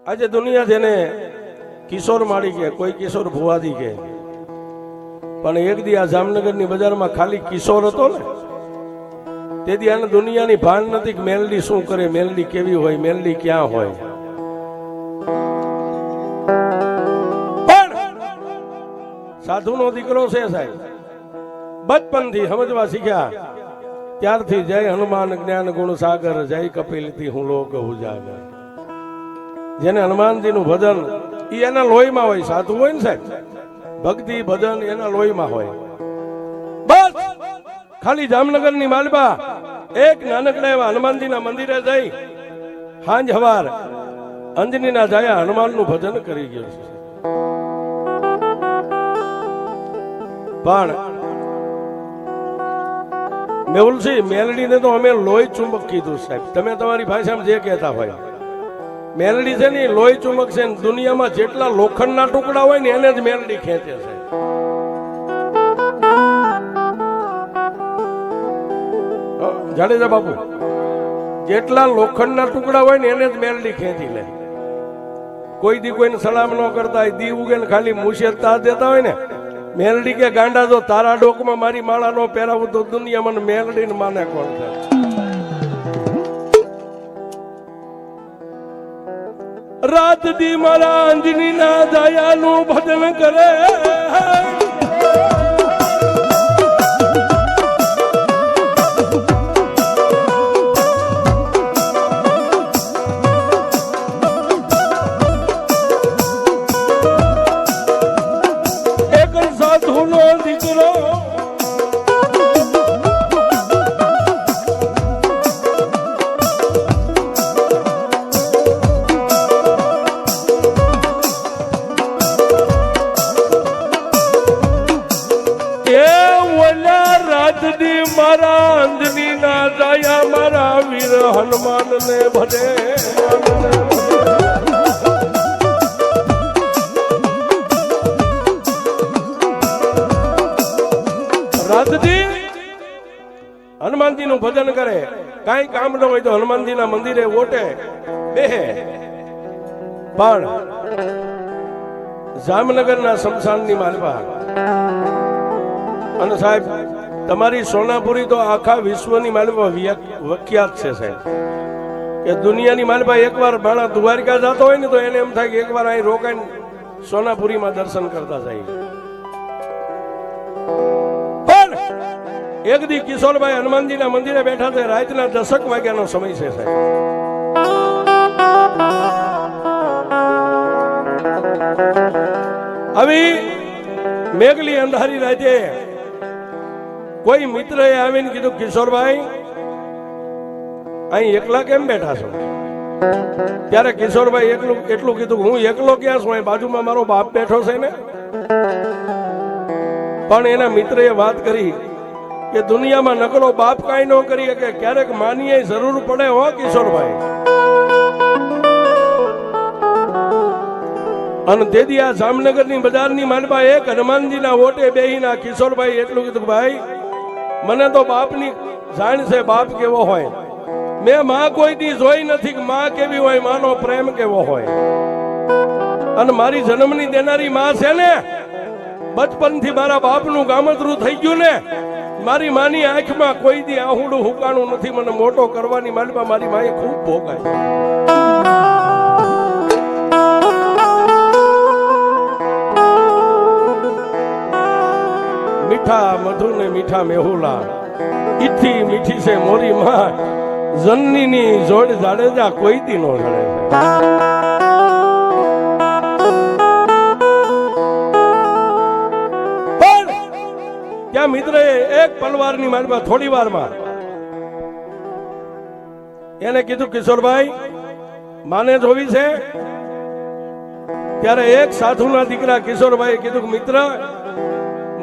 આજે દુનિયા જેને કિશોર માળી કે કોઈ કિશોર ભુવાજી કે, પણ એક દી આ જામનગરની બજારમાં ખાલી કિશોર હતો ને, તેથી આને દુનિયાની ભાન નથી કે મેલડી શું કરે, મેલડી કેવી હોય, મેલડી ક્યાં હોય. પણ સાધુનો દીકરો છે સાહેબ, બચપનથી સમજવા શીખ્યા ત્યારથી જય હનુમાન જ્ઞાન ગુણ સાગર, જય કપિલથી હું લોક ઉજાગર. જેને હનુમાનજીનું ભજન ઈ એના લોહીમાં હોય, સાધુ હોય ને સાહેબ, ભક્તિ ભજન એના લોહીમાં હોય. બસ ખાલી જામનગરની માલબા એક નાનકડા એવા હનુમાનજીના મંદિરે જઈ હાંજ હવાર અંજનીના જાયા હનુમાનનું ભજન કરી ગયો છે. પણ મેહુલસિંહ મેલડીને તો અમે લોહી ચુંબક કીધું સાહેબ. તમે તમારી ભાષામાં જે કહેતા હોય, મેલડી છે ને લોહી ચુંબક છે. દુનિયામાં જેટલા લોખંડના ટુકડા હોય ને એને જ મેલડી ખેંચે છે. જાડેજા બાપુ, જેટલા લોખંડના ટુકડા હોય ને એને જ મેલડી ખેંચી લે. કોઈ દી કોઈને સલામ ન કરતા હોય, દી ઉગે ને ખાલી મુશિયત તાર દેતા હોય ને, મેલડી કે ગાંડા જો તારા ડોકમાં મારી માળા નો પહેરાવું તો દુનિયામાં મેલડી ને માને કોણ છે? રાત દી મારા અંજની ના દયાનું ભજન કરે, એક સાધુનો દીકરો મારા અંજની ના દયા મારા વીર હનુમાન ને ભરે. રાતજી હનુમાનજી નું ભજન કરે, કઈ કામ ન હોય તો હનુમાનજી ના મંદિરે ઓટે બેહે. પણ જામનગર ના શમશાન ની માલવા અને સાહેબ તમારી સોનાપુરી તો આખા વિશ્વની માલપા વખ્યાત છે સાહેબ. કે દુનિયાની માલપા એકવાર માણસ દ્વારકા જતો હોય ને તો એને એમ થાય કે એકવાર અહીં રોકાઈને સોનાપુરીમાં દર્શન કરતા જાય. પણ એક દી કિશોરભાઈ હનુમાનજીના મંદિરે બેઠા છે, રાતના 10 વાગ્યાનો સમય છે સાહેબ. આવી મેઘલી અંધારી રાતે કોઈ મિત્ર એ આવીને કીધું, કિશોરભાઈ અહીં એકલા કેમ બેઠા છો? ત્યારે કિશોરભાઈ એટલું કીધું, હું એકલો ક્યાં છું, બાજુમાં મારો બાપ બેઠો છે ને. પણ એના મિત્રએ વાત કરી કે દુનિયામાં નકલો બાપ કાંઈ ન કરી શકે, ક્યારેક માનીએ જરૂર પડે હો કિશોરભાઈ. અને તેથી આ જામનગરની બજારની માલપા એક હનુમાનજીના ઓટે બેહીના કિશોરભાઈ એટલું કીધું, ભાઈ મને તો બાપની જાણ છે, બાપ કેવો હોય. મેં માં કોઈ દી જોઈ નથી કે માં કેવી હોય, માનો પ્રેમ કેવો હોય. અને મારી જન્મની દેનારી માં છે ને, બચપનથી મારા બાપનું ગામતરું થઈ ગયું ને, મારી માની આંખમાં કોઈ દી આહુડું હુકાણું નથી. મને મોટો કરવાની માલપા મારી માએ ખૂબ ભોગાય. મીઠા મધુ ને મીઠા મેહુલા, ઈથી મીઠી છે મોરી માં, જનની ની જોડ જાડેજા કોઈ દી નો જડે છે. પણ ત્યાં મિત્રએ એક પલવારની મારી થોડી વારમાં એને કીધું, કિશોરભાઈ માને જોવી છે? ત્યારે એક સાધુના દીકરા કિશોરભાઈ કીધું, મિત્ર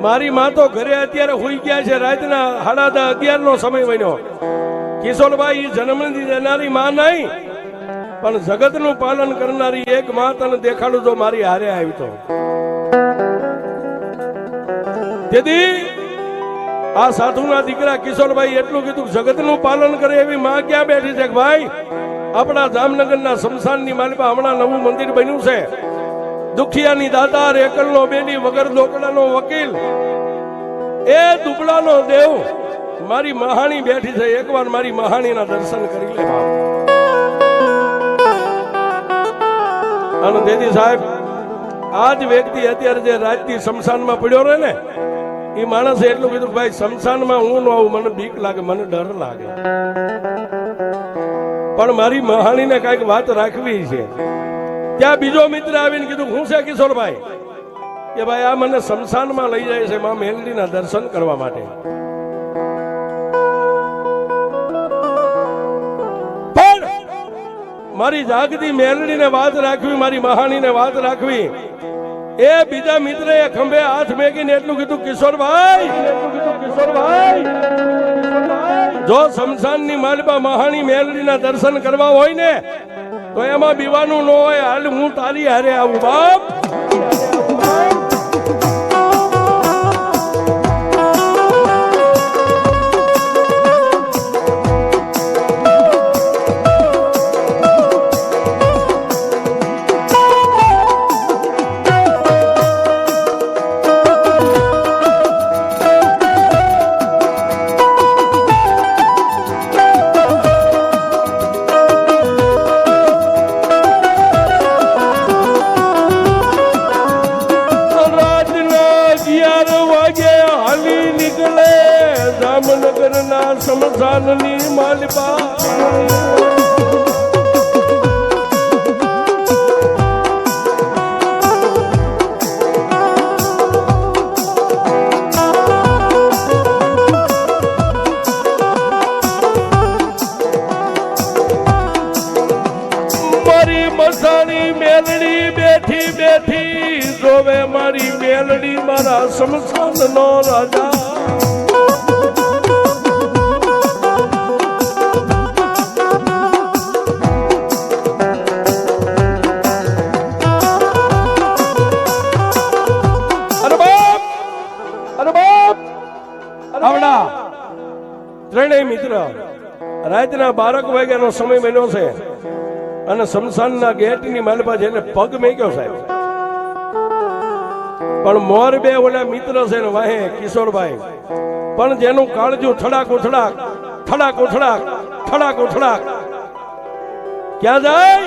મારી માં તો ઘરે અત્યારે હુઈ ગયા છે, રાતના 11:30 નો સમય બન્યો. કિશોરભાઈ જન્મની દેનારી માં નહીં, પણ જગતનું પાલન કરનારી એક માં તને દેખાડું જો મારી હારે આવી તો. તેથી આ સાધુના દીકરા કિશોરભાઈ એટલું કીધું, જગતનું પાલન કરે એવી માં ક્યાં બેઠી છે ભાઈ? આપણા જામનગરના શમશાનની માલિપા હમણાં નવું મંદિર બન્યું છે. દુખિયાની દાતાર, એકલનો બેડી, વગર દોકડાનો વકીલ, એ દુબળાનો દેવ મારી મહાણી બેઠી છે. એકવાર મારી મહાણીના દર્શન કરી લે બાપ. અને દેદી સાહેબ, આ જ વ્યક્તિ અત્યારે જે રાજથી શમશાનમાં પડ્યો રહે ને, એ માણસે એટલું કીધું કે ભાઈ શમશાનમાં હું ન આવું, મને બીક લાગે, મને ડર લાગે. પણ મારી મહાણીને કઈક વાત રાખવી છે. ત્યાં બીજો મિત્ર આવીને કીધું, હું છે કિશોરભાઈ? કે ભાઈ આ મને શમશાનમાં લઈ જાય છે માં મેલડીના દર્શન કરવા માટે. પણ મારી જાગતી મેલડીને વાત રાખવી, મારી મહાણીને વાત રાખવી. એ બીજા મિત્રએ ખંભે હાથ મેકીને એટલું કીધું, કિશોરભાઈ, જો શમશાનની માલિપા મહાણી મેલડીના દર્શન કરવા હોય ને તો એમાં બીવાનું ન હોય. હાલ હું તારી હારે આવું બાપ. જામનગરના શમશાનની માલિપા મારી મસાણી મેલડી બેઠી બેઠી જોવે, મારી મેલડી મારા શમશાનનો રાજા. ત્રણેય મિત્ર રાતના 12 વાગ્યાનો સમય બન્યો છે અને શમશાનના ગેટની માલિપા જેને પગ મેક્યો સાહેબ. પણ મોર બે ઓલા મિત્ર છે ને વાહે કિશોરભાઈ, પણ જેનું કાળજું થડાક ઉથડાક થડાક ઉથડાક થડાક ઉથડાક. ક્યાં જાય?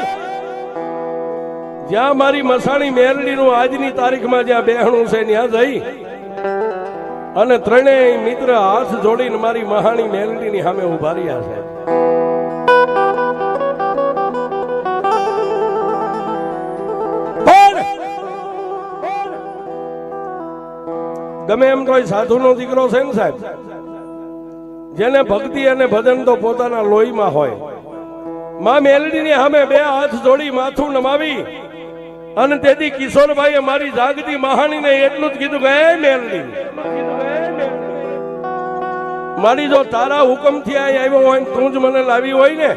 જ્યાં મારી મસાણી મેરડીનું આજની તારીખમાં જ્યાં બેહણું છે ત્યાં જઈ અને ત્રણેય મિત્ર હાથ જોડીને મારી મહાણી મેલડીની સામે ઉભા રહ્યા છે. ગમે એમ તો સાધુનો દીકરો છે ને સાહેબ, જેને ભક્તિ અને ભજન તો પોતાના લોહીમાં હોય. માં મેલડીની સામે બે હાથ જોડી માથું નમાવી અને તેથી કિશોરભાઈએ મારી જાગતી મહાણીને એટલું જ કીધું કે હે મેલડી, મારી જો તારા હુકમથી અહીં આવ્યો હોય ને તું જ મને લાવી હોય ને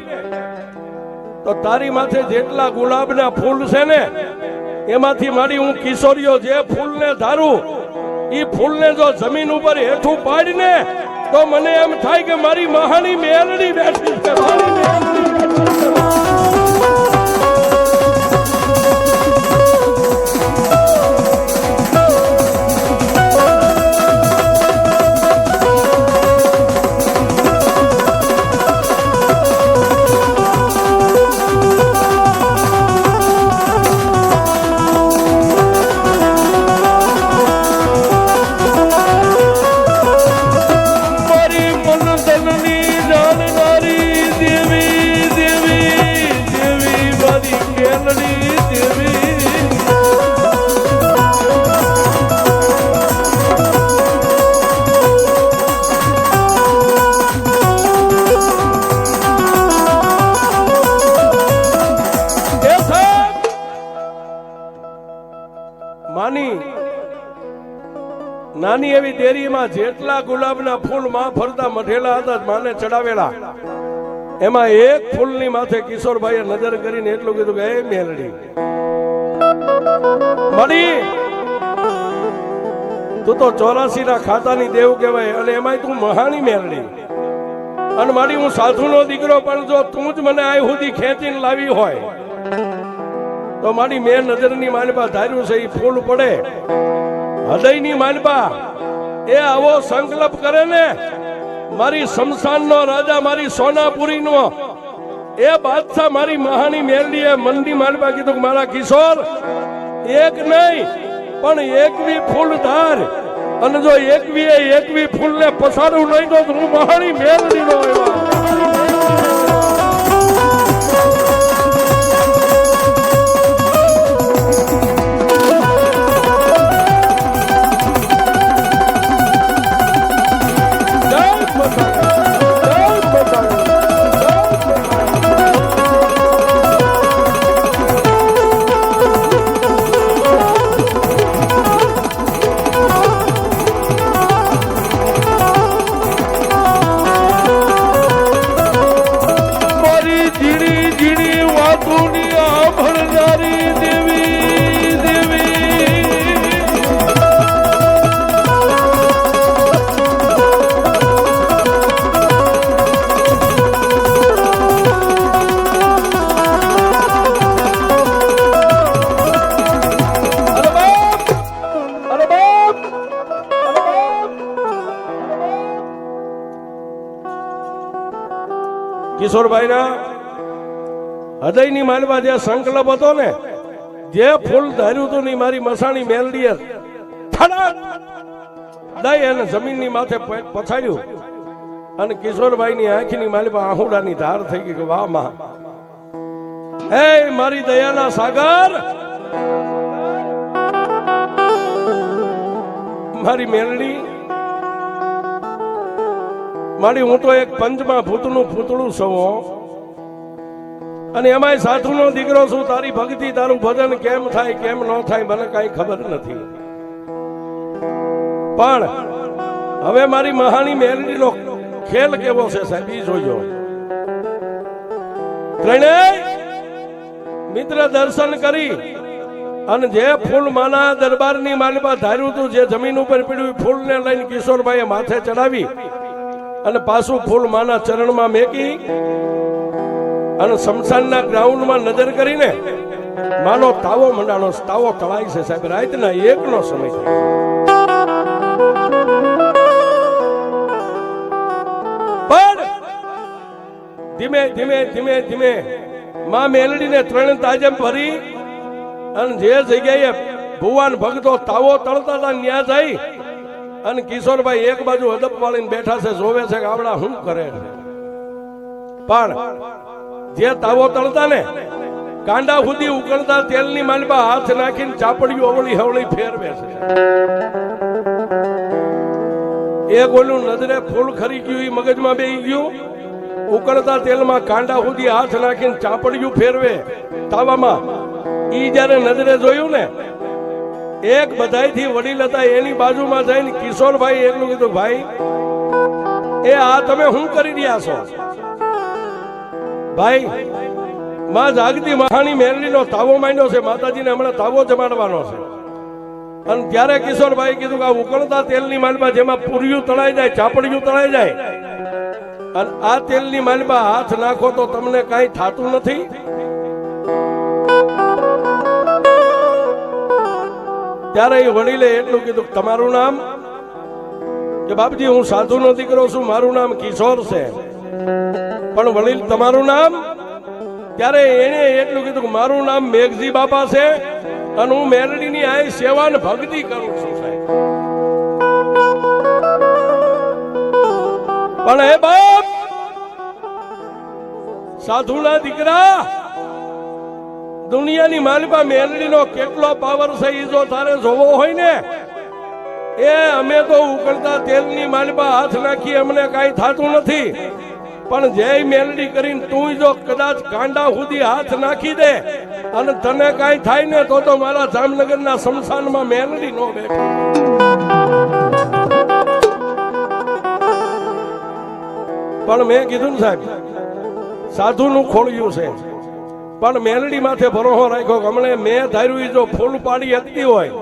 તો તારી માથે જેટલા ગુલાબના ફૂલ છે ને એમાંથી મારી હું કિશોરીઓ જે ફૂલને ધારું એ ફૂલને જો જમીન ઉપર હેઠું પાડીને તો મને એમ થાય કે મારી મહાણી મેલડી બેઠી છે. નાની એવી દેરીમાં જેટલા ગુલાબના ફૂલ માં ફરતા મઢેલા હતા માને ચડાવેલા, એમાં એક ફૂલની માથે કિશોરભાઈએ નજર કરીને એટલું કીધું કે એ મેલડી મળી, તું તો 84 ના ખાતાની દેવ કહેવાય અને એમાંય તું મહાણી મેલડી. અને મારી હું સાધુનો દીકરો, પણ જો તું જ મને આ સુધી ખેંચીને લાવી હોય તો મારી મેં નજરની માલપા ધાર્યું છે એ ફૂલ પડે. હૃદયની માલપા એ આવો સંકલ્પ કરે ને, મારી શમશાનનો રાજા, મારી સોનાપુરીનો એ બાદશાહ, મારી મહાની મેરડીએ મનની માલપા કીધું કે મારા કિશોર એક નહીં પણ એકવી ફૂલ ધાર, અને જો એકવી ફૂલ ને પસારું નહીં તો હું મહાની મેરડી નો કિશોરભાઈ ના હૃદયની માલમાં જે સંકલ્પ હતો ને, જે ફૂલ ધાર્યું હતું ને મારી મસાણી મેલડીએ દઈ અને જમીનની માથે પછાડ્યું, અને કિશોરભાઈની આંખની માલમાં આહુડાની ધાર થઈ ગઈ કે વાહ માં, હે મારી દયાના સાગર, મારી મેલડી, મારી હું તો એક પંચમાં ભૂતનું પૂતળું છું, અને એમાંય સાધુનો દીકરો છું. તારી ભક્તિ, તારું ભજન કેમ થાય કેમ ન થાય મને કઈ ખબર નથી, પણ હવે મારી મહાની મેલડીનો ખેલ કેવો છે સાહેબ ઈ જોજો. ત્રણેય મિત્ર દર્શન કરી અને જે ફૂલ માના દરબારની માલપા ધાર્યું હતું, જે જમીન ઉપર પડ્યું ફૂલ ને લઈને કિશોરભાઈએ માથે ચડાવી અને પાછું ફૂલ માના ચરણમાં મેકી અને શમશાનના ગ્રાઉન્ડમાં નજર કરીને માનો તાવો મંડાણો. તાવો તળાય છે સાહેબ, રાતના 1 નો સમય થાય. પણ ધીમે ધીમે ધીમે ધીમે માં મેલડીને 3 તાજમ ભરી અને જે જગ્યાએ ભુવાન ભક્તો તાવો તળતા હતા ન્યા જાય, અને કિશોરભાઈ એક બાજુ હદપ વાળીને બેઠા છે, જોવે છે કે આવડા શું કરે. પણ જે તાવો તળતા ને કાંડા સુધી ઉકળતા તેલની માલમાં હાથ નાખીને ચાપડીઓ અવળી હવળી ફેરવે છે. એક ઓલું નજરે ફૂલ ખરી ગયું, એ મગજમાં બેહી ગયું, ઉકળતા તેલમાં કાંડા સુધી હાથ નાખીને ચાપડીયું ફેરવે તાવામાં. ઈ જયારે નજરે જોયું ને, એક બધાયથી વડીલ હતા એની બાજુમાં જઈને કિશોરભાઈ એટલું કીધું, ભાઈ એ આ તમે શું કરી રહ્યા છો? ભાઈ માં જાગતી મહાની મેરડીનો તાવો માંડ્યો છે, માતાજીને હમણાં તાવો જમાડવાનો છે. અને ત્યારે કિશોરભાઈ કીધું કે આ ઉકળતા તેલની માલમાં જેમાં પૂરિયું તળાઈ જાય, ચાપડિયું તળાઈ જાય, અને આ તેલની માલમાં હાથ નાખો તો તમને કાંઈ થાતું નથી. ત્યારે એ વડીલે એટલું કીધું, તમારું નામ? કે બાપજી હું સાધુનો દીકરો છું, મારું નામ કિશોર છે. પણ વડીલ તમારું નામ? ત્યારે એને એટલું કીધું કે મારું નામ મેઘજી બાપા છે, અને હું મેરડીની આ સેવા ને ભક્તિ કરું છું સાહેબ. પણ હે બાપ, સાધુના દીકરા, દુનિયાની માલિકા મેલડીનો કેટલો પાવર છે એ જો તારે જોવો હોય ને, એ અમે તો ઉકળતા તેલની માલિકા હાથ નાખી, અમને કાંઈ થતું નથી. પણ જય મેલડી કરીને તું જો કદાચ કાંડા સુધી હાથ નાખી દે અને તને કાંઈ થાય ને, તો મારા જામનગરના શમશાનમાં મેલડી નો બેઠે. પણ મેં કીધું ને સાહેબ, સાધુનું ખોળ્યું છે, પણ મેલડી માથે ભરોસો રાખ્યો. હમણે મેં ધાર્યું જો ફૂલ પાડી હતી હોય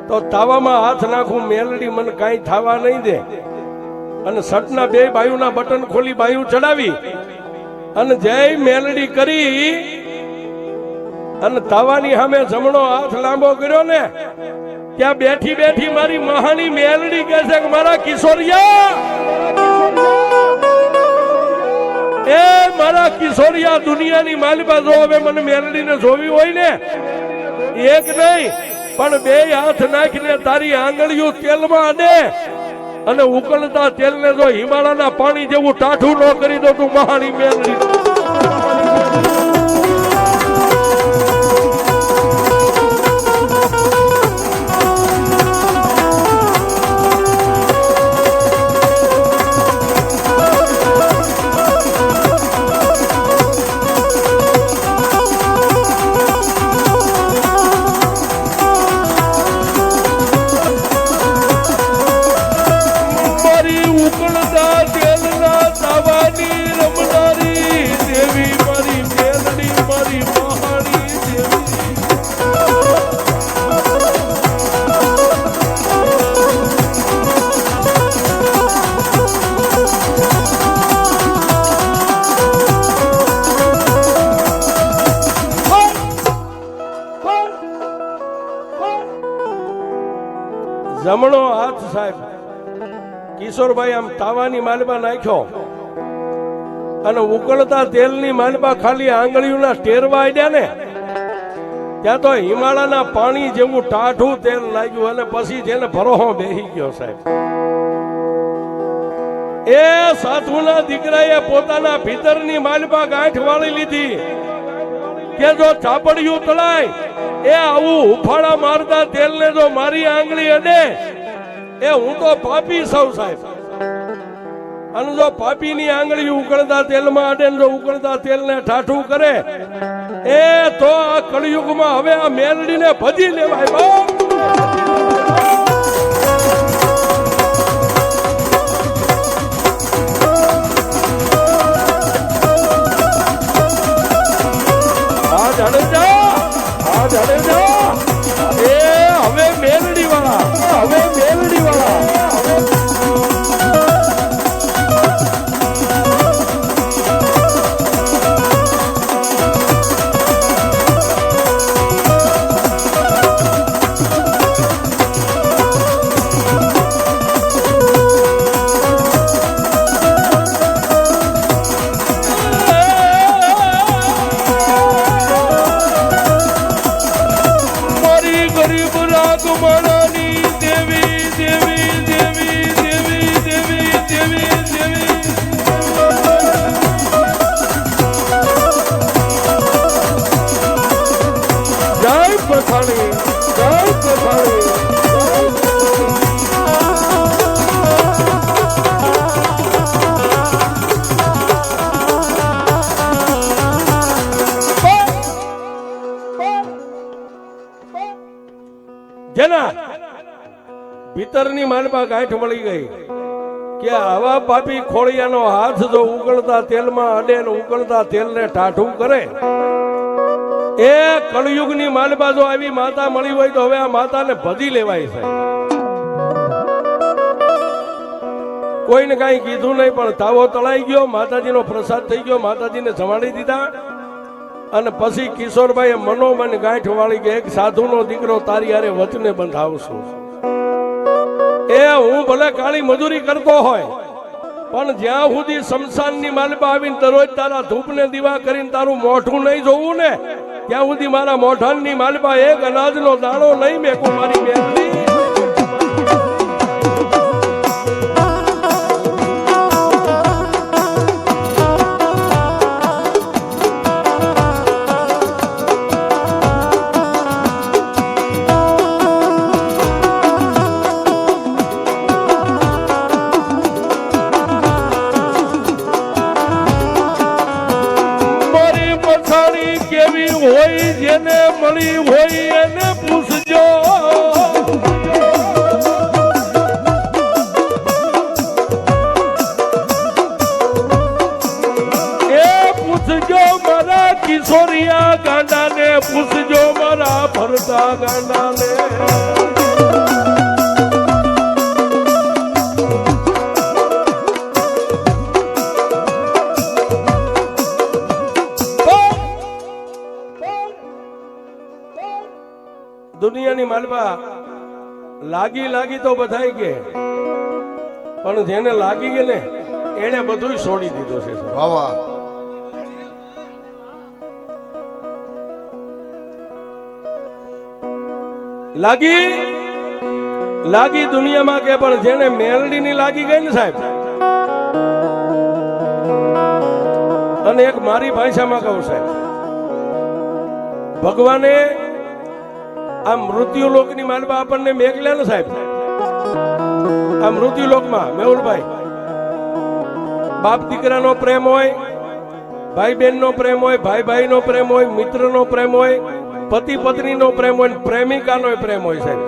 તો તાવામાં હાથ નાખું, મેલડી મને કાંઈ થવા નહીં દે. અને શર્ટના બે બાયુના બટન ખોલી બાયુ ચડાવી અને જય મેલડી કરી અને તાવાની સામે જમણો હાથ લાંબો કર્યો ને ત્યાં બેઠી બેઠી મારી મહાની મેલડી કહે છે કે મારા કિશોરિયા, એ મારા કિશોરિયા, દુનિયાની માલિકા જો હવે મને મેલડીને જોવી હોય ને એક નહીં પણ બે હાથ નાખીને તારી આંગળીઓ તેલમાં અડે અને ઉકળતા તેલને જો હિમાલયના પાણી જેવું ટાઢું ન કરી દો તું મહાની મેલડી. જમણો હાથ સાહેબ કિશોરભાઈ આમ તાવાની માલબા નાખ્યો અને ઉકળતા તેલની માલબા ખાલી આંગળીઓના ટેરવા આડ્યા ને ત્યાં તો હિમાલયના પાણી જેવું ટાઢું તેલ લાગ્યું અને પછી જેને ભરોહો બેહી ગયો સાહેબ. એ સાધુના દીકરાએ પોતાના ભીતરની માલબા ગાંઠ વાળી લીધી કે જો ચાપડિયું તળાય એ આવું ઉફાળા મારતા તેલને જો મારી આંગળી અડે એ હું તો પાપી સૌ સાહેબ. અને જો પાપીની આંગળી ઉકળતા તેલમાં અડે જો ઉકળતા તેલને ઠાઠું કરે એ તો આ કળિયુગમાં હવે આ મેલડીને ભજી લેવાય બાપ. હવે મેલડી વાળા, હવે મેલડી વાળા જેના ભીતરની માલમાં ગાંઠ મળી ગઈ કે આવા પાપી ખોળિયાનો હાથ જો ઉકળતા તેલમાં અડે ને ઉકળતા તેલને ટાઢું કરે એ કળયુગની માલબા જો આવી માતા મળી હોય તો હવે આ માતાને ભજી લેવાય છે. કોઈને કઈ કીધું નહીં પણ તાવો તળાઈ ગયો, માતાજીનો પ્રસાદ થઈ ગયો, માતાજીને જમાડી દીધા અને પછી કિશોરભાઈ મનોમન ગાંઠ વાળી કે એક સાધુનો દીકરો તારી હારે વચને બંધાવશું. એ હું ભલે કાળી મજૂરી કરતો હોય પણ જ્યાં સુધી શમશાનની માલબા આવીને દરરોજ તારા ધૂપને દીવા કરીને તારું મોઢું નહીં જોવું ને ત્યાં સુધી મારા મોઢાની માલબા એક અનાજનો દાણો નહીં મેકું મારી મેલડી. હોય જેને મળી હોય એને પૂછજો, એ પૂછજો મારા કિશોરિયા ગાંડાને, પૂછજો મારા ભરતા ગાંડાને. દુનિયાની માલવા લાગી લાગી તો બધાય કે, પણ જેને લાગી ગઈ ને એને બધું છોડી દીધું છે. વાહ વાહ. લાગી લાગી દુનિયામાં કે, પણ જેને મેલડી ની લાગી ગઈ ને સાહેબ, અને એક મારી ભાષામાં કહું સાહેબ, ભગવાને આ મૃત્યુલોકની માલવા આપણને મેકલ્યા ને સાહેબ, આ મૃત્યુલોકમાં મેહુલભાઈ, બાપ દીકરાનો પ્રેમ હોય, ભાઈ બહેનનો પ્રેમ હોય, ભાઈ ભાઈનો પ્રેમ હોય, મિત્રનો પ્રેમ હોય, પતિ પત્નીનો પ્રેમ હોય, પ્રેમિકાનો પ્રેમ હોય સાહેબ.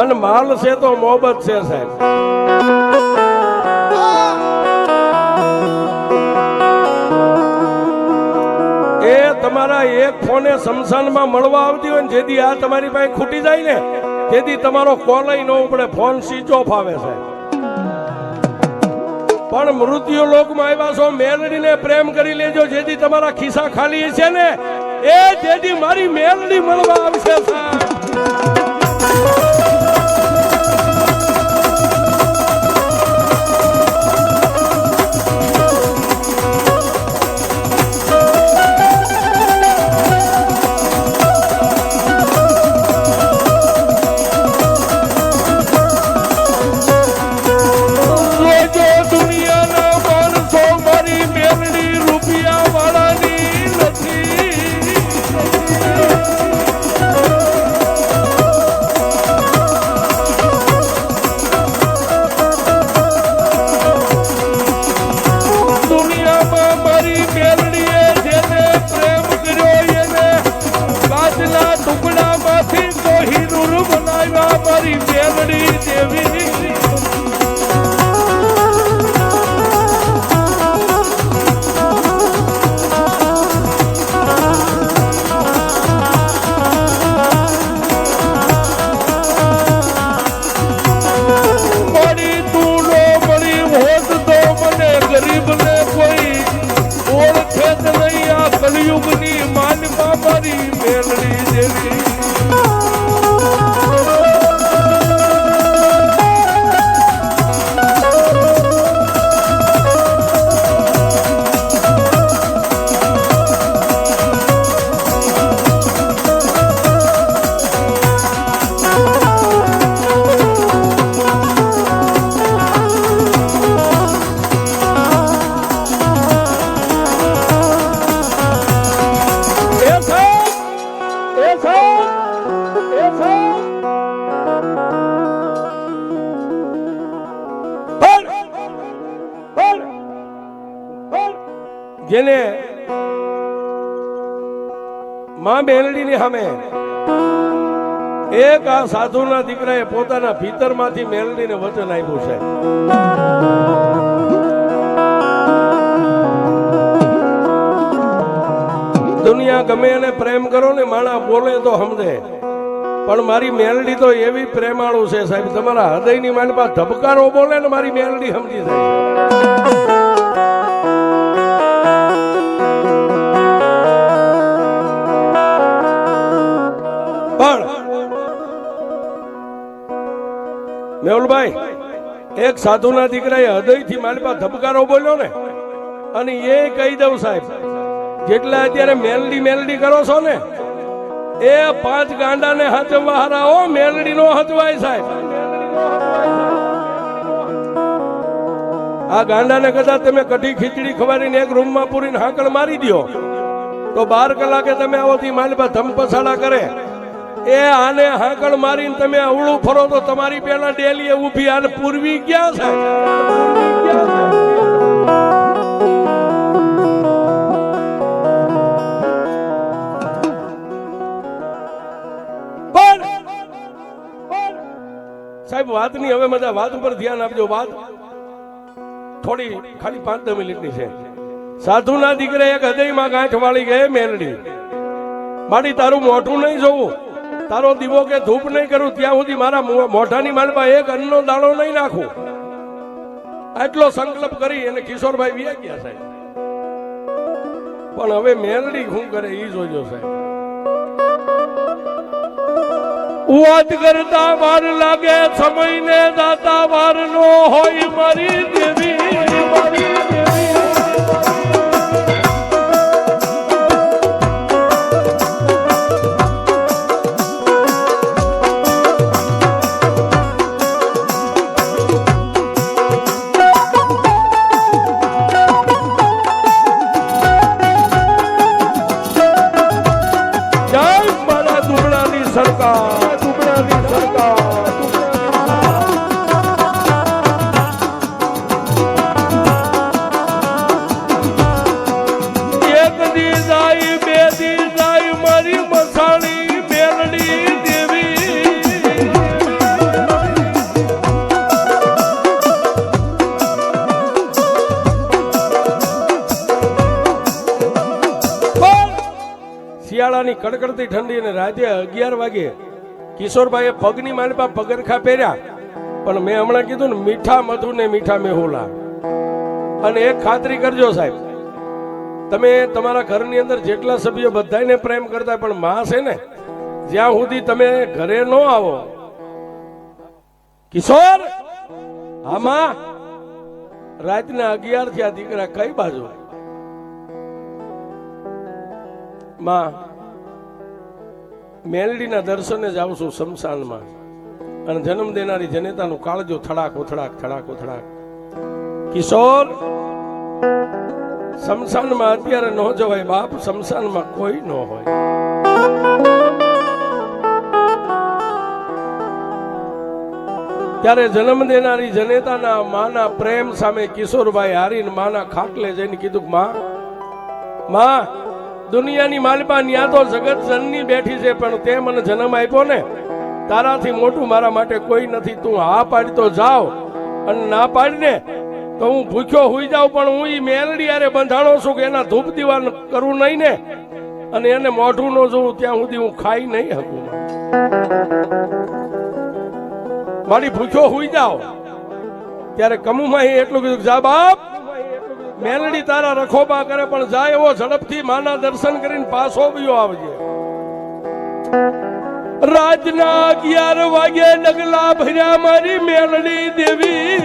અને માલ છે તો મોહબ્બત છે સાહેબ. એ તમારા એક ફોને શમશાનમાં મળવા આવતી હોય ને, જેથી આ તમારી પાસે ખૂટી જાય ને, તેથી તમારો કોલ ન ઉપડે, ફોન સ્વિચ ઓફ આવે સાહેબ. પણ મૃત્યુ લોકમાં આવ્યા છો, મેલડીને પ્રેમ કરી લેજો, જેથી તમારા ખિસ્સા ખાલી છે ને, એ જેથી મારી મેલડી મળવા આવશે સાહેબ. જેને માં મેલડીની સામે એક આ સાધુના દીકરાએ પોતાના ભીતરમાંથી મેલડીને વચન આપ્યું છે. દુનિયા ગમે એને પ્રેમ કરો ને, માણા બોલે તો સમજે, પણ મારી મેલડી તો એવી પ્રેમાળુ છે સાહેબ. તમારા હૃદયની માલપા ધબકારો બોલે ને, મારી મેલડી સમજી જાય. પણ મેહુલભાઈ, એક સાધુના દીકરાએ હૃદયથી માલપા ધબકારો બોલ્યો ને, અને એ કહી દઉં સાહેબ, જેટલા અત્યારે મેલડી મેલડી કરો છો ને, એ 5 ગાંડાને હચવા હારાઓ, મેલડી નો હચવાય સાહેબ. આ ગાંડાને કદાચ તમે કઢી ખીચડી ખવાડીને એક રૂમમાં પૂરીને હાકલ મારી દો, તો 12 કલાકે તમે આવોથી માલપા ધમપછાડા કરે. એ આને હાકલ મારીને તમે અવળું ફરો તો તમારી પેલા ડેલીએ ઊભી, આને પૂર્વી ક્યાં સાહેબ? સાહેબ વાતની હવે મજા, વાત ઉપર ધ્યાન આપજો. વાત થોડી ખાલી 5-10 મિનિટની છે. સાધુના દીકરે એક હૃદયમાં ગાંઠ વાળી ગયે મેલડી, મારી તારું મોઢું નહીં જોવું, તારો દીવો કે ધૂપ નહીં કરું ત્યાં સુધી મારા મોઢાની માલમાં એક અન્નનો દાણો નહીં નાખું. આટલો સંકલ્પ કરી અને કિશોરભાઈ વ્યા ગયા સાહેબ. પણ હવે મેલડી શું કરે ઈ જોજો સાહેબ. વાત કરતા વાર લાગે સમયને દાતા વાર નો હોય મારી દેવી મારી દેવી. શિયાળાની કડકડતી ઠંડી અને રાતે 11 વાગે કિશોરભાઈએ પગની માલપા પગરખા પહેર્યા, પણ મેં હમણાં કીધું ને મીઠા મધુ ને મીઠા મેહુલા. અને એક ખાતરી કરજો સાહેબ, તમે તમારા ઘરની અંદર જેટલા સભ્યો બધાને પ્રેમ કરતા, પણ માં છે ને જ્યાં સુધી તમે ઘરે ન આવો કિશોર આમાં રાતના 11 થયા દીકરા કઈ બાજુ માં મેલડીના દર્શને જાઉં છું શમશાનમાં, અને જન્મ દેનારી જનેતાનું કાળજો થડાક ઉથડાક થડાક ઉથડાક. કિશોર શમશાનમાં અત્યારે ન જવાય બાપ, શમશાનમાં કોઈ ન હોય. ત્યારે જન્મ દેનારી જનેતાના માના પ્રેમ સામે કિશોરભાઈ હારીને માના ખાટલે જઈને કીધું માં દુનિયાની માલપા ન્યા તો જગત જનની બેઠી છે, પણ તે મને જન્મ આપ્યો ને તારાથી મોટું મારા માટે કોઈ નથી. તું હા પાડી તો જાવ, અને ના પાડીને તો હું ભૂખ્યો હોઈ જાઉં, પણ હું ઈ મેલડી હારે બંધાણો છું કે એના ધૂપ દીવાન કરવું નહીં ને, અને એને મોઢું ન જોવું ત્યાં સુધી હું ખાઈ નહીં શકું. મારી ભૂખ્યો હોઈ જાવ. ત્યારે કમુમાં એટલું કીધું જા બાપ, મેલડી તારા રખોબા કરે, પણ જાય એવો ઝડપથી માના દર્શન કરીને પાછો બીયો આવજે. રાતના 11 વાગે ડગલા ભર્યા મારી મેલડી દેવી.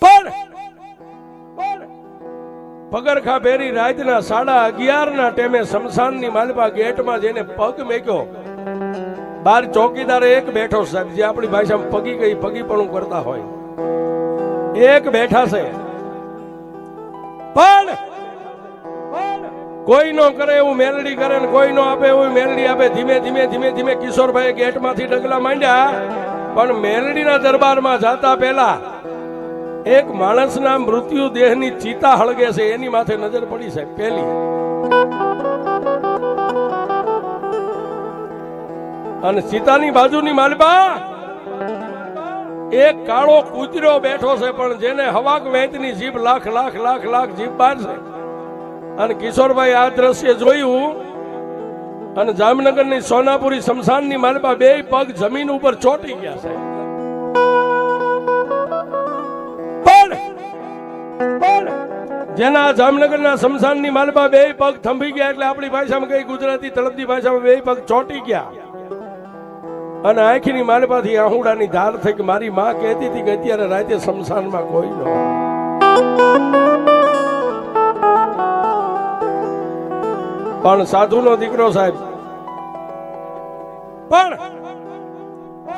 પણ પગરખા પહેરી રાતના 11:30 ના ટેમે શમશાનની માલપા ગેટમાં જઈને પગ મેક્યો. બાર ચોકીદાર એક બેઠો સાહેબ, જે આપણી ભાષામાં પગી ગઈ પગીપણું કરતા હોય, એક બેઠા છે. પણ કોઈ નો કરે એવું મેલડી કરે ને કોઈ નો આપે એવું મેલડી આપે. ધીમે ધીમે ધીમે ધીમે કિશોરભાઈ ગેટમાંથી ડગલા માંડ્યા, પણ મેલડીના દરબારમાં જાતા પહેલા એક માણસના મૃત્યુ દેહની ચિતા હળગે છે, એની માથે નજર પડી સાહેબ. પહેલી અને સીતાની બાજુની માલપા એક કાળો કૂતરો બેઠો છે, પણ જેને હવાક વેંતની જીભ લાખ લાખ લાખ લાખ જીભ બાર છે. અને કિશોરભાઈ આ દ્રશ્ય જોયું, અને જામનગરની સોનાપુરી શમશાનની માલપા 2 પગ જમીન ઉપર ચોટી ગયા છે. પણ જેના જામનગરના શમશાનની માલપા 2 પગ થંભી ગયા, એટલે આપણી ભાષામાં કઈ ગુજરાતી તળપદી ભાષામાં 2 પગ ચોટી ગયા. અને આંખની માલપાથી આહુડાની ધાર થઈ કે મારી માં કહેતી હતી કે અત્યારે રાતે શમશાનમાં કોઈ ન હોય. પણ સાધુનો દીકરો સાહેબ, પણ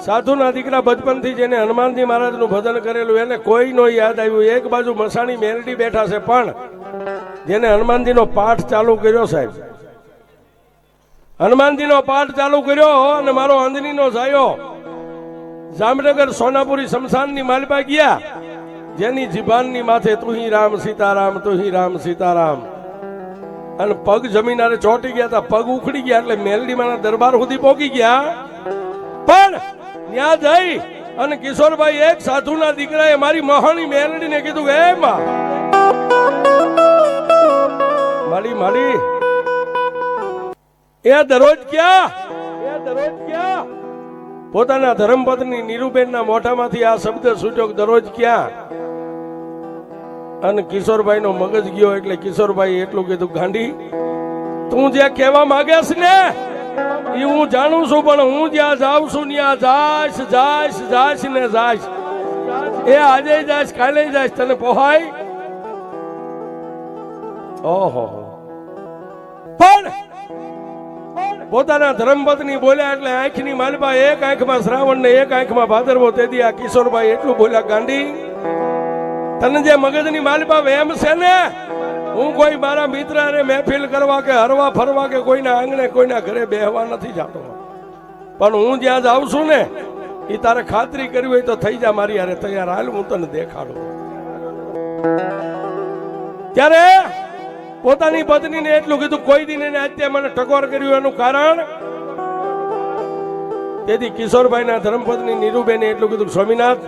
સાધુના દીકરા બચપનથી જેને હનુમાનજી મહારાજનું ભજન કરેલું એને કોઈ નો યાદ આવ્યું. એક બાજુ મસાણી મેલડી બેઠા છે, પણ જેને હનુમાનજીનો પાઠ ચાલુ કર્યો સાહેબ, હનુમાનજીનો પાઠ ચાલુ કર્યો, અને મારો અંજનીનો જાયો જામનગર સોનાપુરી શમશાનની માલપા ગયા, જેની જીભાનની માથે તું હી રામ સીતારામ તું હી રામ સીતારામ. અને પગ જમીનારે ચોટી ગયા હતા, પગ ઉખડી ગયા, એટલે મેલડીમાના દરબાર સુધી પહોંચી ગયા. પણ ત્યાં જઈ અને કિશોરભાઈ એક સાધુના દીકરાએ મારી મહાણી મેલડીને કીધું કે હે માં મારી મારી એ દરરોજ ક્યાં પોતાના ધર્મપત્ની નીરુબેનના મોઢામાંથી આ શબ્દ છૂટ્યો દરરોજ ક્યાં, અને કિશોરભાઈ નો મગજ ગયો એટલે કિશોરભાઈ એટલું કીધું, ગાંડી તું જે કહેવા માંગે છે ને એ હું જાણું છું, પણ હું જ્યાં જાઉં છું ત્યાં જાઈશ જાઈશ જાઈશ ને જાઈશ, એ આજે જાઈશ કાલે જાઈશ, તને પોહાય? ઓહો. પણ પોતાના ધર્મપત્ની બોલ્યા એટલે આંખની માલપા, એક આંખમાં શ્રાવણ ને એક આંખમાં ભાદરવો. તેથી આ કિશોરભાઈ એટલું બોલ્યા, ગાંડી તને જે મગજની માલપા વેમ છે ને, હું કોઈ મારા મિત્ર ને મહેફિલ કરવા કે હરવા ફરવા કે કોઈના આંગણે કોઈના ઘરે બેહવા નથી જતો, પણ હું જ્યાં જાઉં છું ને એ તારે ખાતરી કરવી હોય તો થઈ જા મારી યારે તૈયાર, હાલ હું તને દેખાડું. ત્યારે પોતાની પત્નીને એટલું કીધું, કોઈ દિન એને આજે મને ટકોર કર્યું એનું કારણ. તેથી કિશોરભાઈના ધર્મપત્ની નીરુબેને એટલું કીધું, સ્વામિનાથ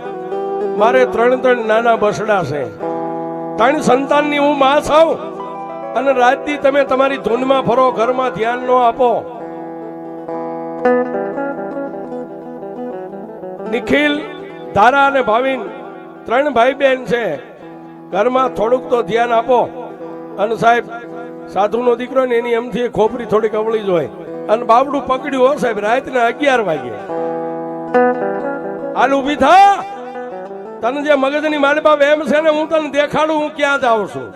મારે 3 નાના બસડા છે, 3 સંતાનની હું માં છું, અને રાતથી તમે તમારી ધૂનમાં ફરો, ઘરમાં ધ્યાન ન આપો. નિખિલ, ધારા અને ભાવિન 3 ભાઈ બહેન છે, ઘરમાં થોડુંક તો ધ્યાન આપો. અને સાહેબ સાધુનો દીકરો ને એની એમથી ખોપરી થોડીક અવળી જ હોય, અને બાવડું પકડ્યું હો સાહેબ રાતના 11 વાગે. હાલ ઊભી થા, તને જે મગજની માલપા વેમ છે ને હું તને દેખાડું હું ક્યાં જાઉં છું.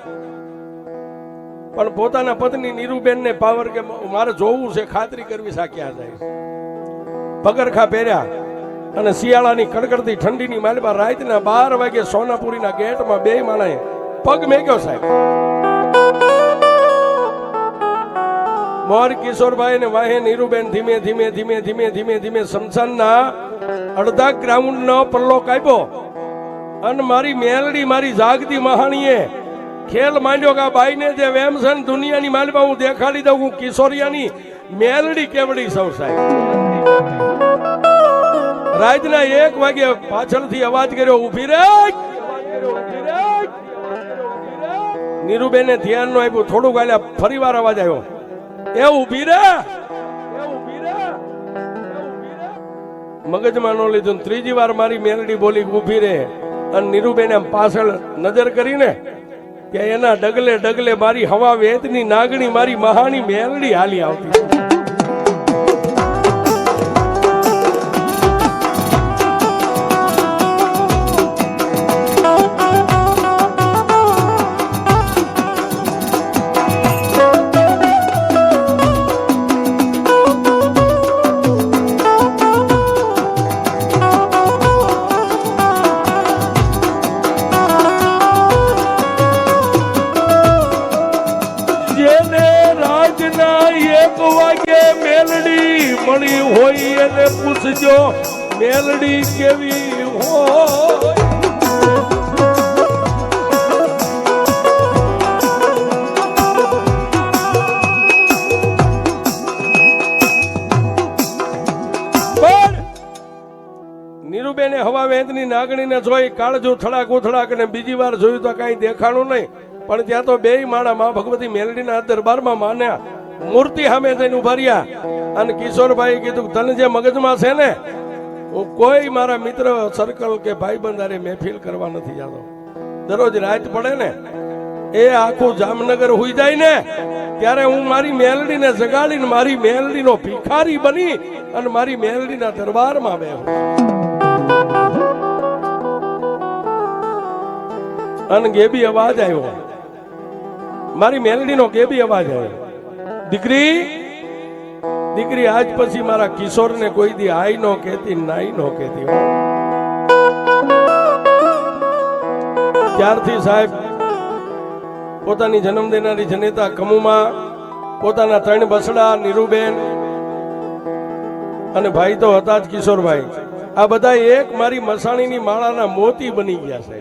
પણ પોતાના પત્ની નીરુબેન ને પાવર કે મારે જોવું છે, ખાતરી કરવી છે ક્યાં જાય. પગરખા પહેર્યા અને શિયાળાની કડકડતી ઠંડીની માલપા રાતના 12 વાગે સોનાપુરીના ગેટમાં 2 માણાએ પગ મેક્યો સાહેબ. મોર કિશોરભાઈ ને વાહે નીરુબેન ધીમે ધીમે ધીમે ધીમે ધીમે ધીમે શમશાનના અડધા ગ્રાઉન્ડ નો પલ્લો કાપ્યો, અને મારી મેલડી મારી જાગતી મહાણીએ ખેલ માંડ્યો કે આ બાઈને જે વેમ છે ને દુનિયાની માલમાં હું દેખાડી દઉં, હું કિશોરિયાની મેલડી કેવડી સૌ સાહેબ. રાતના 1 વાગે પાછળથી અવાજ કર્યો, ઊભી રે. નીરુબેને ધ્યાન નો આપ્યું, થોડુંક હાલ્યા ફરી વાર અવાજ આવ્યો, એ ઊભી રે. મગજમાં નો લીધું, 3જી વાર મારી મેલડી બોલી ઊભી રે. અને નીરુબેન પાછળ નજર કરીને કે એના ડગલે ડગલે મારી હવા વેતની નાગણી મારી મહાની મેલડી હાલી આવતી. મળી હોય એને પૂછજો મેલડી કેવી હોય. નીરુબેને હવા વેદની નાગણીને જોઈ કાળજુ થડાક ઉથડાક ને બીજી વાર જોયું તો કઈ દેખાણું નહીં, પણ ત્યાં તો 2 માણા માં ભગવતી મેલડીના દરબારમાં માન્યા મૂર્તિ સામે જઈને ઉભા રહ્યા. અને કિશોરભાઈ કીધું, તને જે મગજમાં છે ને હું કોઈ મારા મિત્ર સર્કલ કે ભાઈબંધ આરે મહેફિલ કરવા નથી જતો. દરરોજ રાત પડે ને એ આખું જામનગર હુઈ જાય ને ત્યારે હું મારી મેલડીને જગાડીને મારી મેલડીનો ભિખારી બની અને મારી મેલડીના દરબારમાં બેહું. અને ગેબી અવાજ આવ્યો, મારી મેલડીનો ગેબી અવાજ આવ્યો, દીકરી દીકરી આજ પછી મારા કિશોરને કોઈ દી આઈ નો કહેતી નાઈ નો કહેતી. ત્યારથી સાહેબ પોતાની જન્મ દેનારી જનેતા કમુમાં પોતાના 3 બસડા નીરુબેન અને ભાઈ તો હતા જ કિશોરભાઈ, આ બધા એક મારી મસાણીની માળાના મોતી બની ગયા છે.